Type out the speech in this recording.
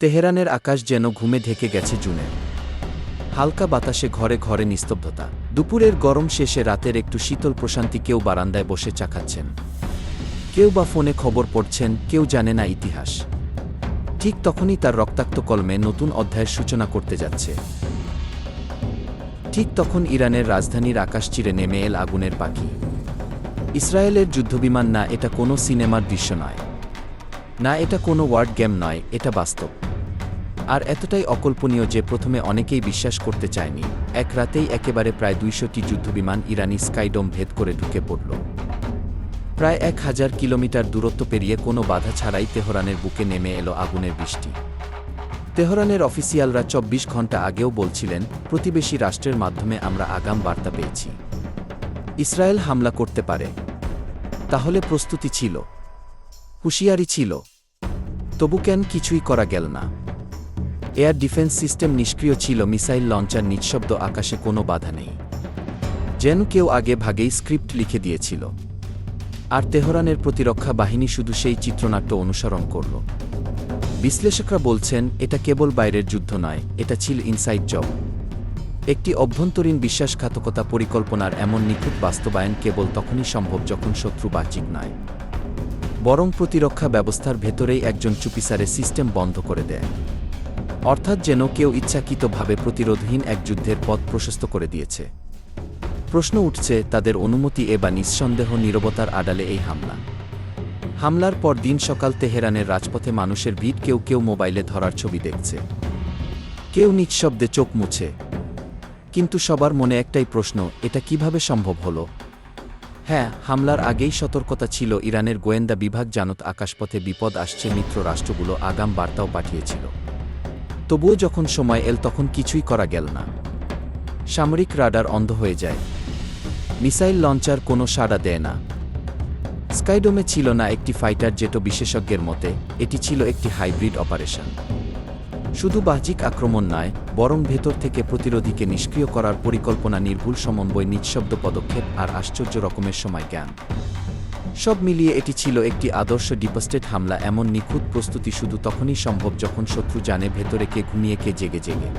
তেহরানের আকাশ যেন ঘুমে ঢেকে গেছে জুনের হালকা বাতাসে ঘরে ঘরে নিস্তব্ধতা। দুপুরের গরম শেষে রাতের একটু শীতল প্রশান্তি। কেউ বারান্দায় বসে চা খাচ্ছেন, কেউ বা ফোনে খবর পড়ছেন, কেউ জানে না ইতিহাস। ঠিক তখনই তার রক্তাক্ত কলমে নতুন অধ্যায়ের সূচনা করতে যাচ্ছে। ঠিক তখন ইরানের রাজধানীর আকাশ চিরে নেমে এল আগুনের পাখি। ইসরায়েলের যুদ্ধবিমান না, এটা কোনো সিনেমার দৃশ্য নয়, না এটা কোনো ওয়ার্ড গেম নয়, এটা বাস্তব। আর এতটাই অকল্পনীয় যে প্রথমে অনেকেই বিশ্বাস করতে চায়নি। এক রাতেই একেবারে প্রায় ২০০টি যুদ্ধবিমান ইরানি স্কাইডোম ভেদ করে ঢুকে পড়ল। প্রায় ১,০০০ কিলোমিটার দূরত্ব পেরিয়ে কোনো বাধা ছাড়াই তেহরানের বুকে নেমে এলো আগুনের বৃষ্টি। তেহরানের অফিসিয়ালরা ২৪ ঘণ্টা আগেও বলছিলেন, প্রতিবেশী রাষ্ট্রের মাধ্যমে আমরা আগাম বার্তা পেয়েছি, ইসরায়েল হামলা করতে পারে। তাহলে প্রস্তুতি ছিল, হুঁশিয়ারি ছিল। তবু কেন কিছুই করা গেল না? এয়ার ডিফেন্স সিস্টেম নিষ্ক্রিয় ছিল, মিসাইল লঞ্চার নিঃশব্দ, আকাশে কোনো বাধা নেই। যেন কেউ আগে ভাগেই স্ক্রিপ্ট লিখে দিয়েছিল। আর তেহরানের প্রতিরক্ষা বাহিনী শুধু সেই চিত্রনাট্য অনুসরণ করল। বিশ্লেষকরা বলছেন, এটা কেবল বাইরের যুদ্ধ নয়, এটা ছিল ইনসাইড জব। একটি অভ্যন্তরীণ বিশ্বাসঘাতকতা। পরিকল্পনার এমন নিখুঁত বাস্তবায়ন কেবল তখনই সম্ভব যখন শত্রু বাহ্যিক নয়, বরং প্রতিরক্ষা ব্যবস্থার ভেতরেই একজন চুপিসারে সিস্টেম বন্ধ করে দেয়। অর্থাৎ যেন কেউ ইচ্ছাকৃতভাবে প্রতিরোধহীন এক যুদ্ধের পথ প্রশস্ত করে দিয়েছে। প্রশ্ন উঠছে, তাদের অনুমতি বা নিঃসন্দেহ নীরবতার আড়ালে এই হামলা? হামলার পর দিন সকাল তেহরানের রাজপথে মানুষের ভিড়। কেউ কেউ মোবাইলে ধরার ছবি দেখছে, কেউ নিঃশব্দে চোখ মুছে। কিন্তু সবার মনে একটাই প্রশ্ন, এটা কিভাবে সম্ভব হলো? হ্যাঁ, হামলার আগেই সতর্কতা ছিল। ইরানের গোয়েন্দা বিভাগ জানত আকাশপথে বিপদ আসছে, মিত্র রাষ্ট্রগুলো আগাম বার্তাও পাঠিয়েছিল। তবুও যখন সময় এল তখন কিছুই করা গেল না। সামরিক রাডার অন্ধ হয়ে যায়, মিসাইল লঞ্চার কোনো সাড়া দেয় না। স্কাইডোমে ছিল না একটি ফাইটার জেটও। বিশেষজ্ঞের মতে এটি ছিল একটি হাইব্রিড অপারেশন। শুধু বাহ্যিক আক্রমণ নয়, বরং ভেতর থেকে প্রতিরোধীকে নিষ্ক্রিয় করার পরিকল্পনা, নির্ভুল সমন্বয়, নিঃশব্দ পদক্ষেপ আর আশ্চর্য রকমের সময় জ্ঞান। সব মিলিয়ে এটি ছিল একটি আদর্শ ডিপস্টেট হামলা। এমন নিখুঁত প্রস্তুতি শুধু তখনই সম্ভব যখন শত্রু জানে ভেতরে কে ঘুমিয়ে কে জেগে।